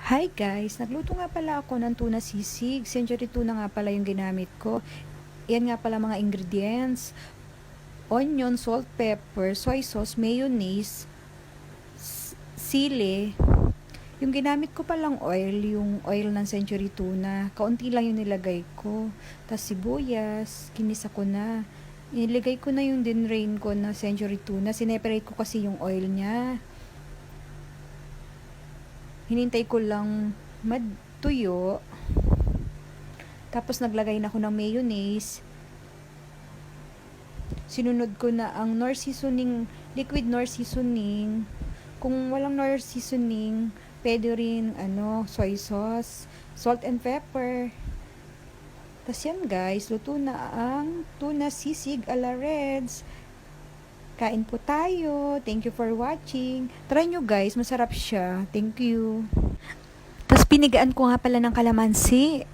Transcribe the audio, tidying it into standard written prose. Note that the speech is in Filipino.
Hi guys! Nagluto nga pala ako ng tuna sisig. Century tuna nga pala yung ginamit ko. Yan nga pala mga ingredients. Onion, salt, pepper, soy sauce, mayonnaise, sili. Yung ginamit ko palang oil, yung oil ng Century tuna. Kaunti lang yung nilagay ko. Tapos sibuyas, kinisa ko na. Nilagay ko na yung dinrain ko na Century tuna. Sineparate ko kasi yung oil niya. Hinintay ko lang magtuyo. Tapos naglagay na ako ng mayonnaise. Sinunod ko na ang Knorr seasoning, liquid Knorr seasoning. Kung walang Knorr seasoning, pwede rin soy sauce, salt and pepper. Tapos yan guys, luto na ang tuna sisig a la Reds. Kain po tayo. Thank you for watching. Try nyo guys, masarap siya. Thank you. Tapos pinigaan ko nga pala ng kalamansi.